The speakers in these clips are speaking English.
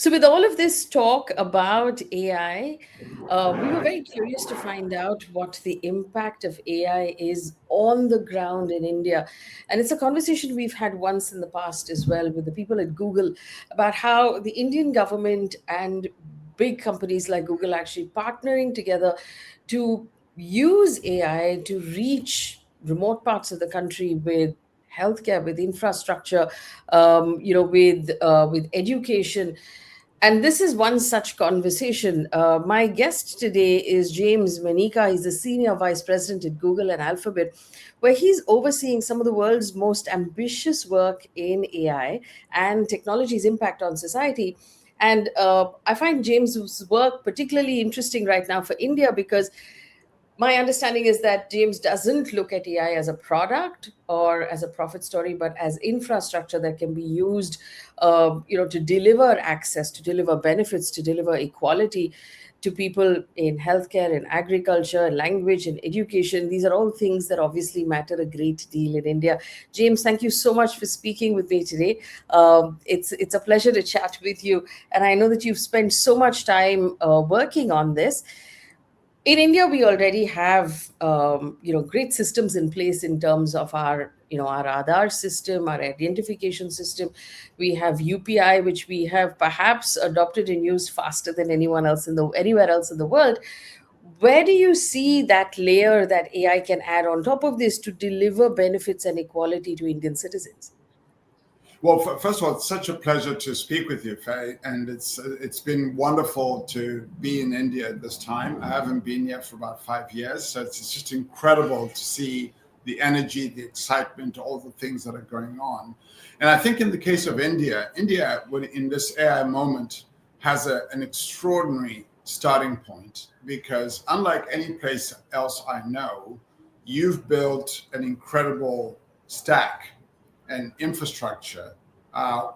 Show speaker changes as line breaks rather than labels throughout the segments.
So, with all of this talk about AI, we were very curious to find out what the impact of AI is on the ground in India. And it's a conversation we've had once in the past as well with the people at Google about how the Indian government and big companies like Google actually partnering together to use AI to reach remote parts of the country with healthcare, with infrastructure, with education. And this is one such conversation. My guest today is James Manyika. He's the Senior Vice President at Google and Alphabet, where he's overseeing some of the world's most ambitious work in AI and technology's impact on society. And I find James's work particularly interesting right now for India because my understanding is that James doesn't look at AI as a product or as a profit story, but as infrastructure that can be used, to deliver access, to deliver benefits, to deliver equality to people in healthcare, in agriculture, in language, in education. These are all things that obviously matter a great deal in India. James, thank you so much for speaking with me today. It's a pleasure to chat with you, and I know that you've spent so much time working on this. In India, we already have great systems in place in terms of our Aadhaar system, our identification system. We have UPI, which we have perhaps adopted and used faster than anywhere else in the world. Where do you see that layer that AI can add on top of this to deliver benefits and equality to Indian citizens?
Well, first of all, it's such a pleasure to speak with you, Faye, and it's been wonderful to be in India at this time. I haven't been here for about 5 years, so it's just incredible to see the energy, the excitement, all the things that are going on. And I think in the case of India, in this AI moment, has an extraordinary starting point because unlike any place else I know, you've built an incredible stack and infrastructure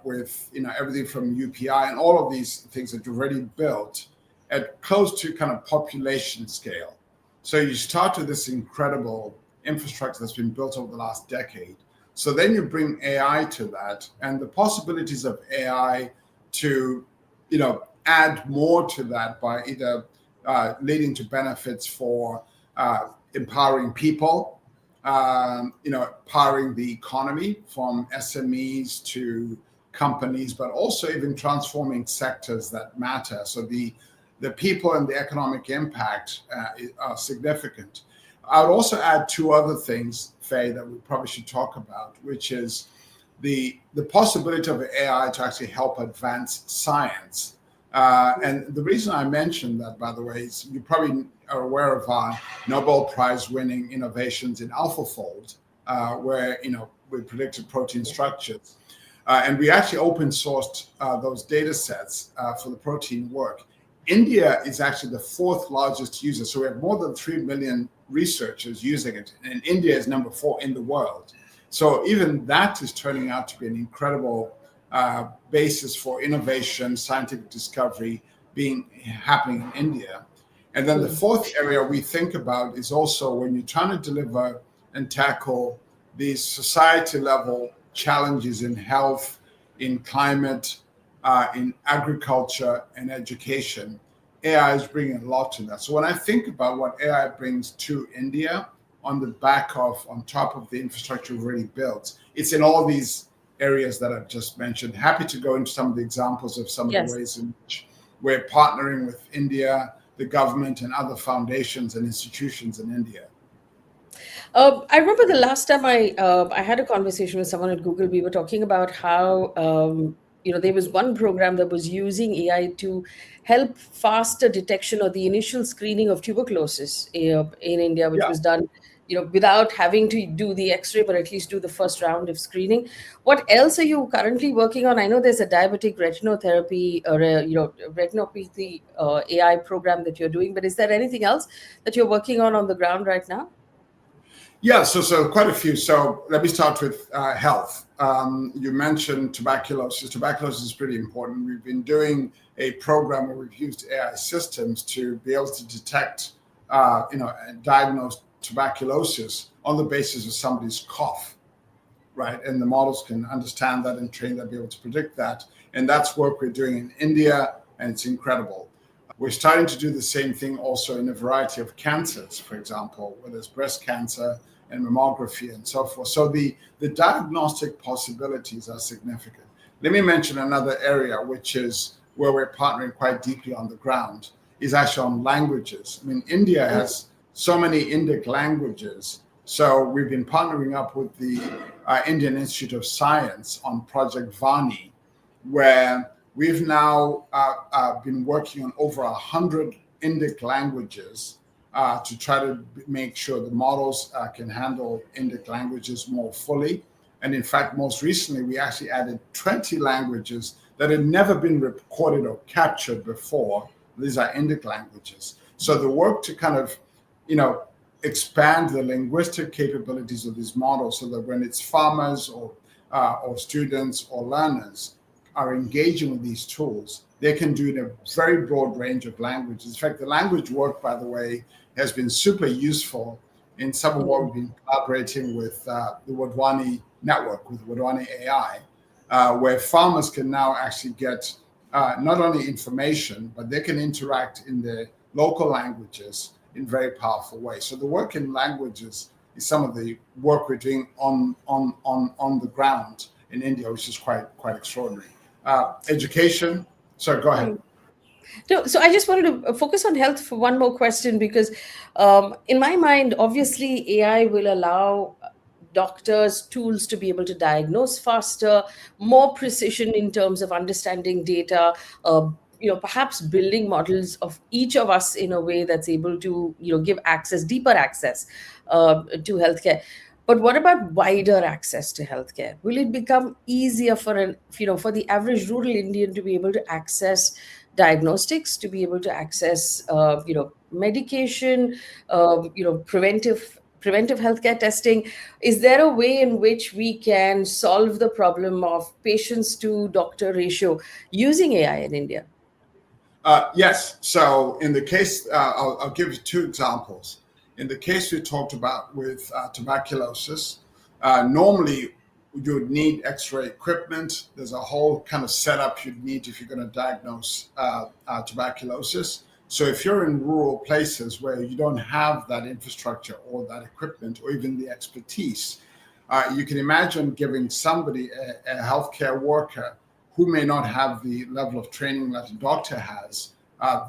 with everything from UPI and all of these things that you've already built at close to kind of population scale. So you start with this incredible infrastructure that's been built over the last decade. So then you bring AI to that, and the possibilities of AI to add more to that by either leading to benefits for empowering people, powering the economy from SMEs to companies, but also even transforming sectors that matter. So the people and the economic impact are significant. I would also add two other things, Faye, that we probably should talk about, which is the possibility of AI to actually help advance science. And the reason I mentioned that, by the way, is you probably are aware of our Nobel Prize winning innovations in AlphaFold, where we predicted protein structures. And we actually open sourced those data sets for the protein work. India is actually the fourth largest user. So we have more than 3 million researchers using it. And India is number 4 in the world. So even that is turning out to be an incredible basis for innovation, scientific discovery happening in India. And then the fourth area we think about is also when you're trying to deliver and tackle these society level challenges in health, in climate, in agriculture and education, AI is bringing a lot to that. So when I think about what AI brings to India on top of the infrastructure we've already built, it's in all these areas that I've just mentioned. Happy to go into some of the examples of some of the ways in which we're partnering with India, the government, and other foundations and institutions in India.
I remember the last time I had a conversation with someone at Google. We were talking about how there was one program that was using AI to help faster detection or the initial screening of tuberculosis in India, which was done without having to do the X-ray, but at least do the first round of screening. What else are you currently working on? I know there's a diabetic retinotherapy or retinopathy AI program that you're doing, but is there anything else that you're working on the ground right now?
Yeah, so quite a few. So let me start with health. You mentioned tuberculosis. Tuberculosis is pretty important. We've been doing a program where we've used AI systems to be able to detect, and diagnose tuberculosis on the basis of somebody's cough, right? And the models can understand that and train that, be able to predict that. And that's work we're doing in India, and it's incredible. We're starting to do the same thing also in a variety of cancers, for example, whether it's breast cancer and mammography and so forth. So the diagnostic possibilities are significant. Let me mention another area, which is where we're partnering quite deeply on the ground, is actually on languages. I mean, India has so many Indic languages. So we've been partnering up with the Indian Institute of Science on Project Vani, where we've now been working on over 100 Indic languages to try to make sure the models can handle Indic languages more fully. And in fact, most recently, we actually added 20 languages that had never been recorded or captured before. These are Indic languages. So the work to kind of, expand the linguistic capabilities of these models so that when it's farmers or students or learners are engaging with these tools, they can do it in a very broad range of languages. In fact, the language work, by the way, has been super useful in some of what we've been collaborating with the Wadhwani network, with Wadhwani AI, where farmers can now actually get not only information, but they can interact in their local languages in very powerful ways. So the work in languages is some of the work we're doing on the ground in India, which is quite extraordinary. Education. Sorry, go ahead.
So I just wanted to focus on health for one more question, because in my mind, obviously, AI will allow doctors tools to be able to diagnose faster, more precision in terms of understanding data, perhaps building models of each of us in a way that's able to, give deeper access to healthcare. But what about wider access to healthcare? Will it become easier for for the average rural Indian to be able to access diagnostics, to be able to access, medication, preventive healthcare testing? Is there a way in which we can solve the problem of patients to doctor ratio using AI in India?
Yes. So in the case, I'll give you two examples. In the case we talked about with tuberculosis, normally you would need X-ray equipment. There's a whole kind of setup you'd need if you're going to diagnose tuberculosis. So if you're in rural places where you don't have that infrastructure or that equipment or even the expertise, you can imagine giving somebody, a healthcare worker, who may not have the level of training that a doctor has,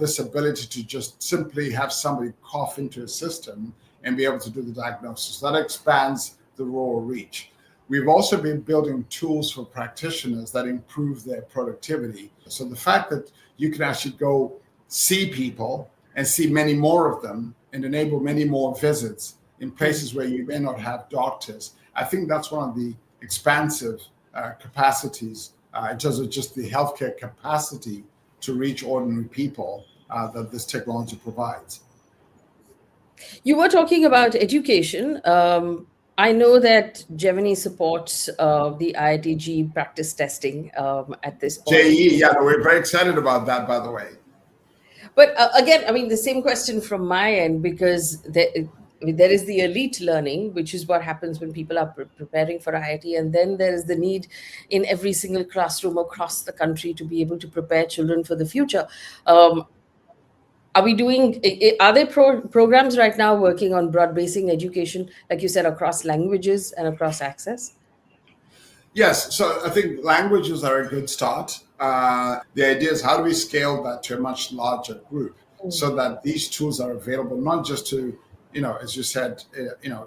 this ability to just simply have somebody cough into a system and be able to do the diagnosis. That expands the rural reach. We've also been building tools for practitioners that improve their productivity. So the fact that you can actually go see people and see many more of them and enable many more visits in places where you may not have doctors, I think that's one of the expansive capacities in terms of just the healthcare capacity to reach ordinary people that this technology provides.
You were talking about education. I know that Gemini supports the IITG practice testing at this point.
JE, yeah, we're very excited about that, by the way.
But again, I mean, the same question from my end, because there is the elite learning, which is what happens when people are preparing for IIT. And then there is the need in every single classroom across the country to be able to prepare children for the future. Are there programs right now working on broad basing education, like you said, across languages and across access?
Yes, so I think languages are a good start. The idea is, how do we scale that to a much larger group so that these tools are available not just to, as you said,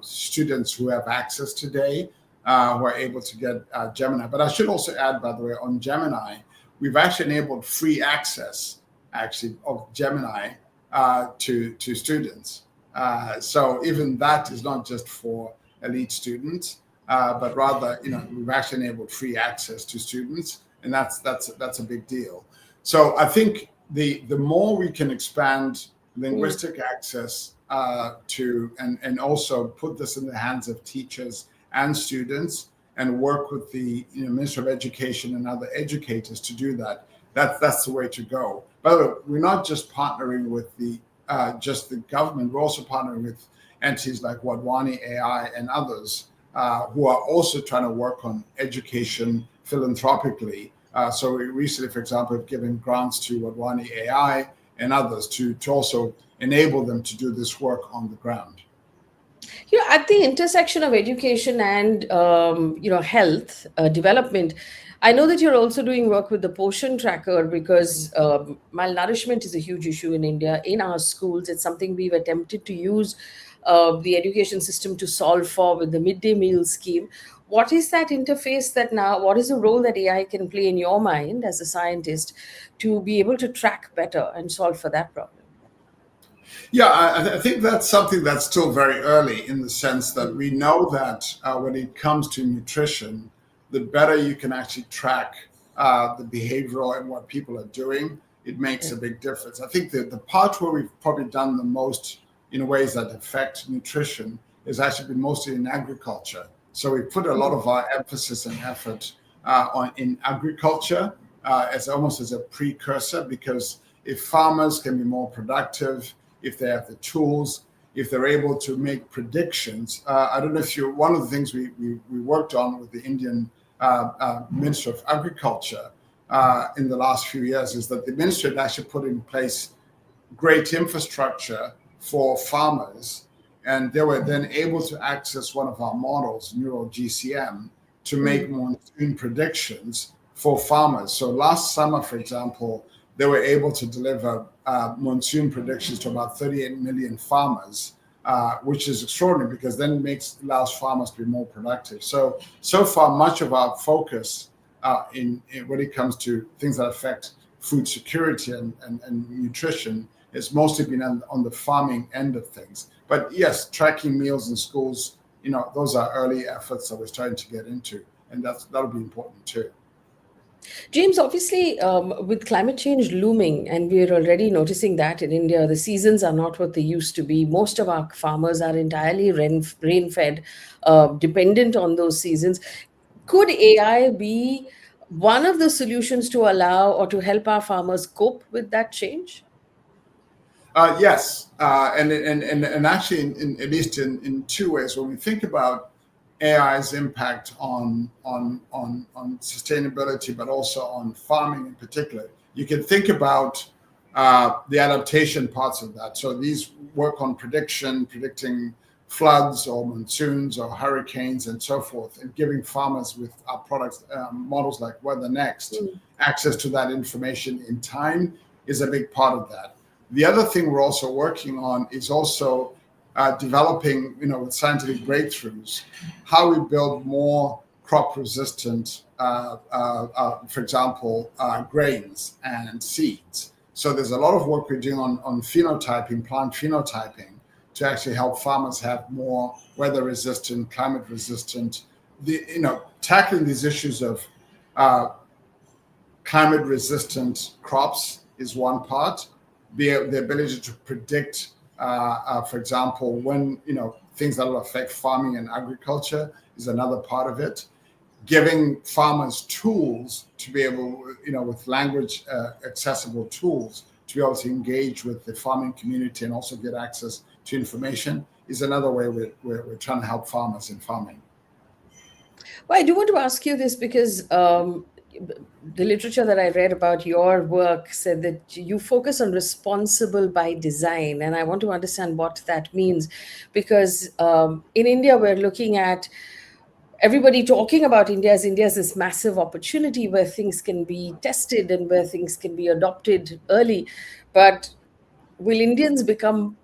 students who have access today, who are able to get Gemini. But I should also add, by the way, on Gemini, we've actually enabled free access, actually, of Gemini to students. So even that is not just for elite students, but rather, we've actually enabled free access to students, and that's a big deal. So I think the more we can expand linguistic access to and also put this in the hands of teachers and students, and work with the Minister of Education and other educators to do that, that's the way to go. But we're not just partnering with just the government. We're also partnering with entities like Wadhwani AI and others who are also trying to work on education philanthropically So we recently, for example, have given grants to Wadwani AI and others to also enable them to do this work on the ground.
At the intersection of education and health development, I know that you're also doing work with the Portion Tracker because malnourishment is a huge issue in India in our schools. It's something we've attempted to use the education system to solve for with the midday meal scheme. What is that interface that now? What is the role that AI can play in your mind as a scientist to be able to track better and solve for that problem?
Yeah, I think that's something that's still very early in the sense that we know that when it comes to nutrition, the better you can actually track the behavioral and what people are doing, it makes a big difference. I think that the part where we've probably done the most in ways that affect nutrition is actually been mostly in agriculture. So we put a lot of our emphasis and effort in agriculture as almost as a precursor, because if farmers can be more productive, if they have the tools, if they're able to make predictions. I don't know if one of the things we worked on with the Indian Minister of Agriculture in the last few years is that the ministry had actually put in place great infrastructure for farmers, and they were then able to access one of our models, Neural GCM, to make monsoon predictions for farmers. So last summer, for example, they were able to deliver monsoon predictions to about 38 million farmers, which is extraordinary because then it allows farmers to be more productive. So far, much of our focus in when it comes to things that affect food security and nutrition has mostly been on the farming end of things. But yes, tracking meals in schools, those are early efforts that we're starting to get into, and that'll be important too.
James, obviously, with climate change looming, and we're already noticing that in India, the seasons are not what they used to be. Most of our farmers are entirely rain-fed, dependent on those seasons. Could AI be one of the solutions to allow or to help our farmers cope with that change?
Yes, and actually, at least in two ways. When we think about AI's impact on sustainability, but also on farming in particular, you can think about the adaptation parts of that. So these work on predicting floods or monsoons or hurricanes and so forth, and giving farmers with our products, models like Weather Next, access to that information in time is a big part of that. The other thing we're also working on is also developing, with scientific breakthroughs, how we build more crop-resistant, for example, grains and seeds. So there's a lot of work we're doing on phenotyping, plant phenotyping, to actually help farmers have more weather-resistant, climate-resistant. Tackling these issues of climate-resistant crops is one part. The ability to predict, for example, when things that will affect farming and agriculture is another part of it. Giving farmers tools to be able, with language accessible tools, to be able to engage with the farming community and also get access to information is another way we're trying to help farmers in farming.
Well, I do want to ask you this because the literature that I read about your work said that you focus on responsible by design. And I want to understand what that means, because in India, we're looking at everybody talking about India as this massive opportunity where things can be tested and where things can be adopted early. But will Indians become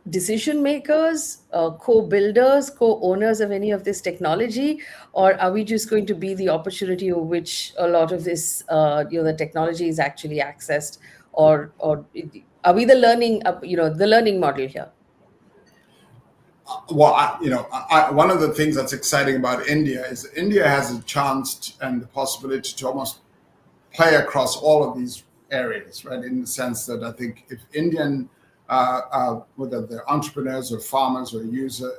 decision makers, co-builders, co-owners of any of this technology, or are we just going to be the opportunity of which a lot of this, the technology is actually accessed, or are we the learning model here?
Well, one of the things that's exciting about India is that India has a chance and the possibility to almost play across all of these areas, right? In the sense that I think if Indian whether they're entrepreneurs or farmers or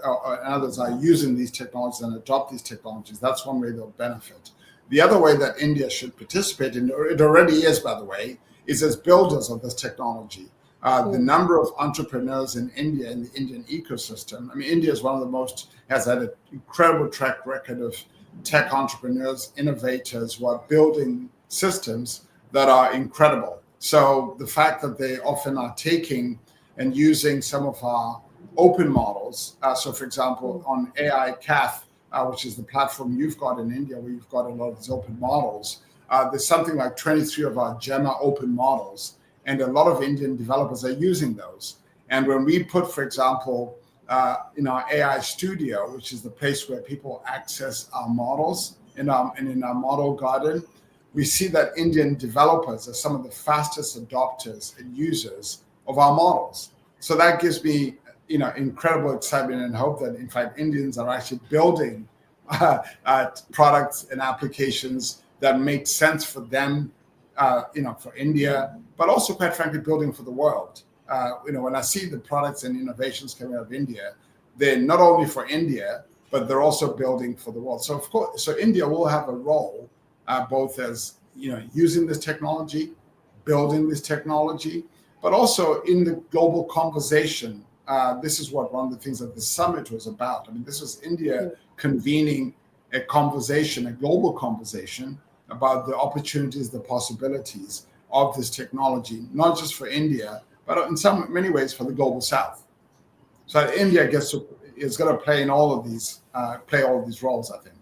or others are using these technologies and adopt these technologies, that's one way they'll benefit. The other way that India should participate in, it already is, by the way, is as builders of this technology. The number of entrepreneurs in India, in the Indian ecosystem, India is one of the has had an incredible track record of tech entrepreneurs, innovators who are building systems that are incredible. So the fact that they often are taking and using some of our open models. So, for example, on AI Cath, which is the platform you've got in India, where you've got a lot of these open models, there's something like 23 of our Gemma open models, and a lot of Indian developers are using those. And when we put, for example, in our AI studio, which is the place where people access our models in our model garden, we see that Indian developers are some of the fastest adopters and users of our models. So that gives me, incredible excitement and hope that, in fact, Indians are actually building products and applications that make sense for them, for India, but also, quite frankly, building for the world. When I see the products and innovations coming out of India, they're not only for India, but they're also building for the world. So, of course, so India will have a role, both as using this technology, building this technology, but also in the global conversation. This is what one of the things that the summit was about. I mean, this was India convening a conversation, a global conversation about the opportunities, the possibilities of this technology, not just for India, but in many ways for the global South. So India is going to play in all of these roles, I think.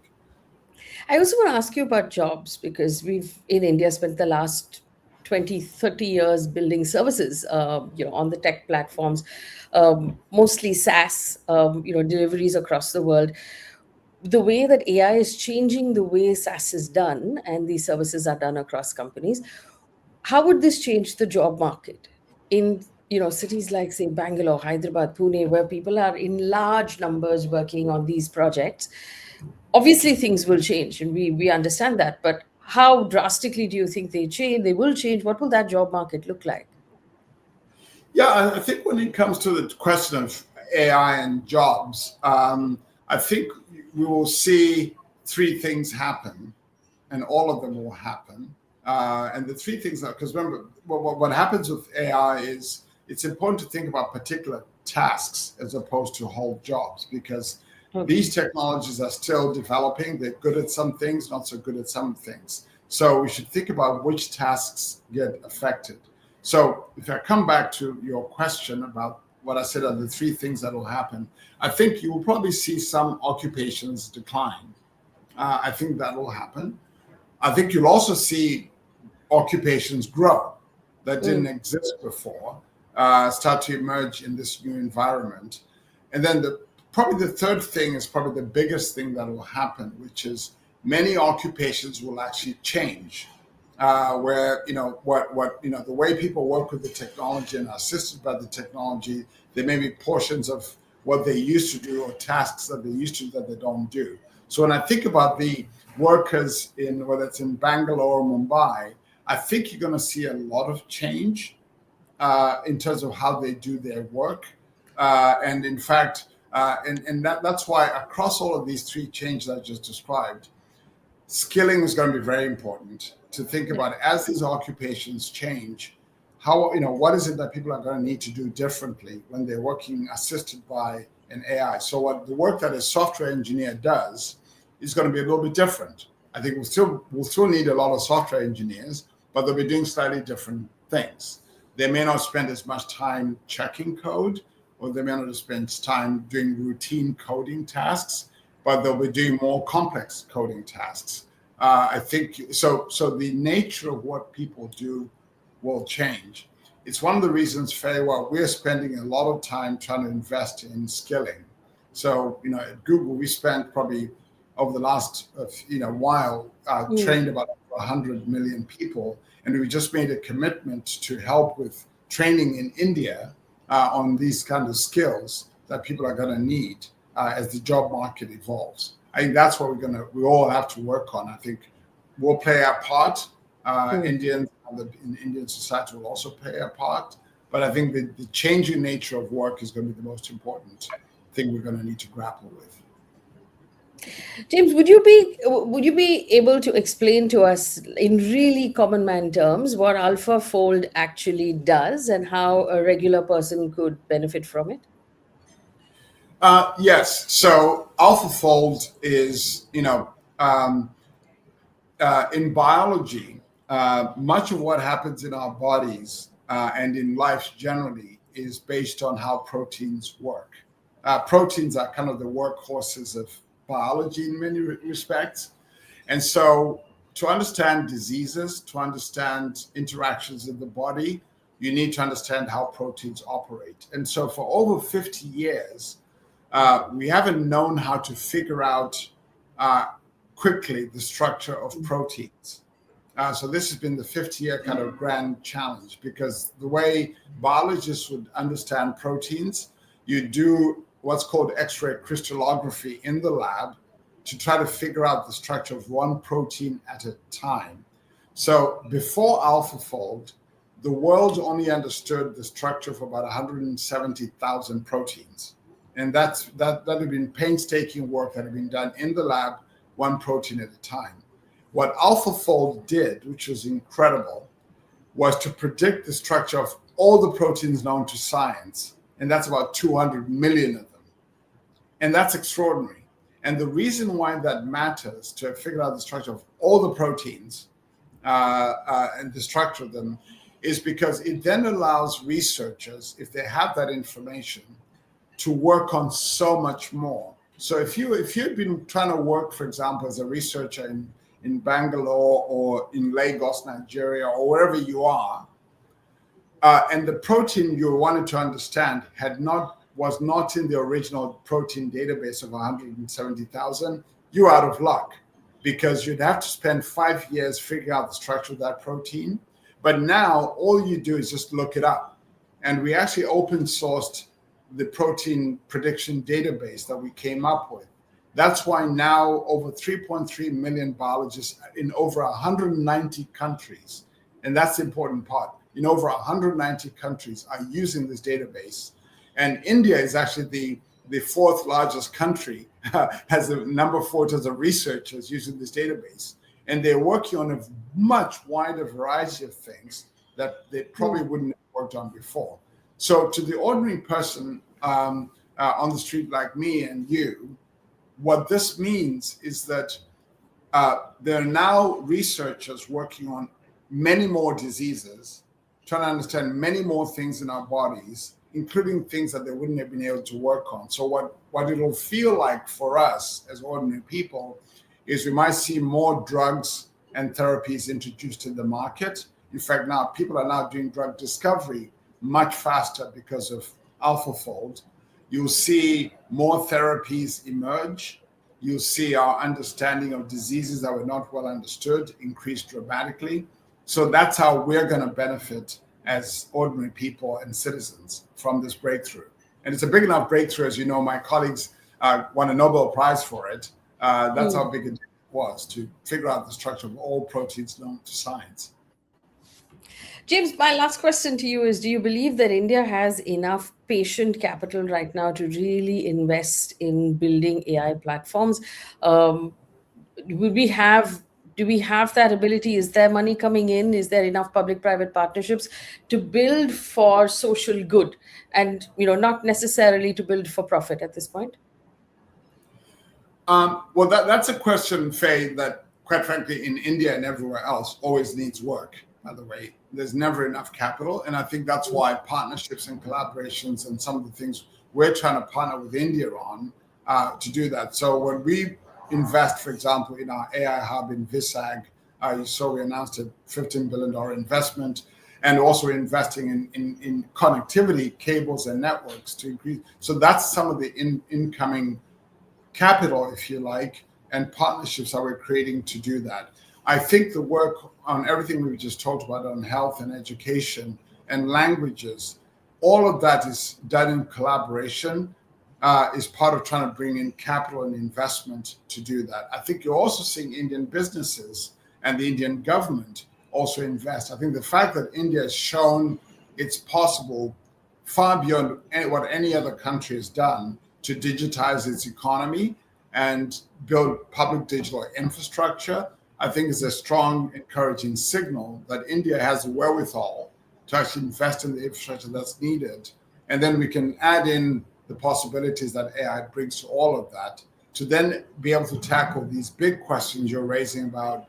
I also want to ask you about jobs, because we've in India spent the last 20, 30 years building services, on the tech platforms, mostly SaaS, deliveries across the world. The way that AI is changing the way SaaS is done and these services are done across companies, how would this change the job market in cities like, say, Bangalore, Hyderabad, Pune, where people are in large numbers working on these projects? Obviously things will change, and we understand that, but how drastically do you think they will change? What will that job market look like?
Yeah, I think when it comes to the question of AI and jobs, I think we will see three things happen, and all of them will happen. And the three things are, because remember, what happens with AI is it's important to think about particular tasks as opposed to whole jobs, because these technologies are still developing. They're good at some things, not so good at some things. So we should think about which tasks get affected. So if I come back to your question about what I said are the three things that will happen, I think you will probably see some occupations decline. I think that will happen. I think you'll also see occupations grow that didn't exist before, start to emerge in this new environment. And then probably the third thing is probably the biggest thing that will happen, which is many occupations will actually change. Where the way people work with the technology and are assisted by the technology, there may be portions of what they used to do or tasks that they used to that they don't do. So when I think about the workers in, whether it's in Bangalore or Mumbai, I think you're going to see a lot of change in terms of how they do their work, and in fact, that's why across all of these three changes I just described, skilling is going to be very important to think about as these occupations change. What is it that people are going to need to do differently when they're working assisted by an AI? So what the work that a software engineer does is going to be a little bit different. I think we'll still need a lot of software engineers, but they'll be doing slightly different things. They may not spend as much time checking code, or they may not spend time doing routine coding tasks, but they'll be doing more complex coding tasks. I think so. So the nature of what people do will change. It's one of the reasons, Faye, why we're spending a lot of time trying to invest in skilling. So, at Google, we spent probably over the last while trained about 100 million people, and we just made a commitment to help with training in India on these kind of skills that people are going to need as the job market evolves. I think that's what we all have to work on. I think we'll play our part. Indians in Indian society will also play a part. But I think the changing nature of work is going to be the most important thing we're going to need to grapple with.
James, would you be able to explain to us in really common man terms what AlphaFold actually does and how a regular person could benefit from it?
Yes. So AlphaFold is, in biology, much of what happens in our bodies and in life generally is based on how proteins work. Proteins are kind of the workhorses of biology in many respects. And so to understand diseases, to understand interactions in the body, you need to understand how proteins operate. And so for over 50 years, we haven't known how to figure out quickly the structure of proteins. So this has been the 50-year kind of grand challenge, because the way biologists would understand proteins, you do what's called X-ray crystallography in the lab to try to figure out the structure of one protein at a time. So before AlphaFold, the world only understood the structure of about 170,000 proteins. And that had been painstaking work that had been done in the lab, one protein at a time. What AlphaFold did, which was incredible, was to predict the structure of all the proteins known to science. And that's about 200 million of them. And that's extraordinary. And the reason why that matters, to figure out the structure of all the proteins and the structure of them, is because it then allows researchers, if they have that information, to work on so much more. So if you'd been trying to work, for example, as a researcher in Bangalore or in Lagos, Nigeria, or wherever you are, and the protein you wanted to understand was not in the original protein database of 170,000, you're out of luck, because you'd have to spend 5 years figuring out the structure of that protein. But now all you do is just look it up. And we actually open sourced the protein prediction database that we came up with. That's why now over 3.3 million biologists in over 190 countries, and that's the important part, in over 190 countries are using this database. And India is actually the fourth largest country, has the number 4 terms of researchers using this database. And they're working on a much wider variety of things that they probably wouldn't have worked on before. So to the ordinary person on the street like me and you, what this means is that there are now researchers working on many more diseases, trying to understand many more things in our bodies, including things that they wouldn't have been able to work on. So what it'll feel like for us as ordinary people is we might see more drugs and therapies introduced in the market. In fact, now people are now doing drug discovery much faster because of AlphaFold. You'll see more therapies emerge. You'll see our understanding of diseases that were not well understood increase dramatically. So that's how we're going to benefit as ordinary people and citizens from this breakthrough. And it's a big enough breakthrough, as you know, my colleagues won a Nobel Prize for it. That's how big it was, to figure out the structure of all proteins known to science.
James, my last question to you is, do you believe that India has enough patient capital right now to really invest in building AI platforms? Do we have that ability? Is there money coming in? Is there enough public-private partnerships to build for social good and, not necessarily to build for profit at this point?
Well, that's a question, Faye, that quite frankly in India and everywhere else always needs work. By the way, there's never enough capital. And I think that's why partnerships and collaborations and some of the things we're trying to partner with India on to do that. So when we invest, for example, in our AI hub in Visag, you saw we announced a $15 billion investment, and also investing in connectivity, cables and networks to increase. So that's some of the incoming capital, if you like, and partnerships that we're creating to do that. I think the work on everything we've just talked about on health and education and languages, all of that is done in collaboration, is part of trying to bring in capital and investment to do that. I think you're also seeing Indian businesses and the Indian government also invest. I think the fact that India has shown it's possible far beyond what any other country has done to digitize its economy and build public digital infrastructure, I think is a strong, encouraging signal that India has the wherewithal to actually invest in the infrastructure that's needed. And then we can add in the possibilities that AI brings to all of that to then be able to tackle these big questions you're raising about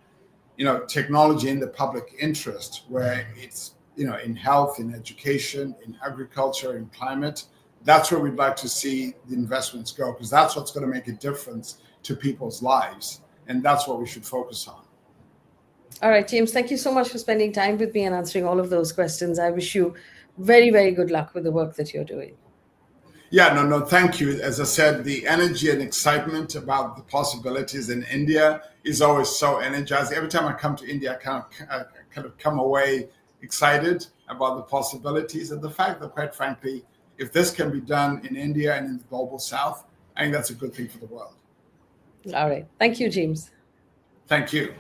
technology in the public interest, where it's, in health, in education, in agriculture, in climate. That's where we'd like to see the investments go, because that's what's going to make a difference to people's lives. And that's what we should focus on.
All right, James, thank you so much for spending time with me and answering all of those questions. I wish you very, very good luck with the work that you're doing.
Yeah, no, thank you. As I said, the energy and excitement about the possibilities in India is always so energizing. Every time I come to India, I kind of come away excited about the possibilities and the fact that, quite frankly, if this can be done in India and in the global South, I think that's a good thing for the world.
All right. Thank you, James.
Thank you.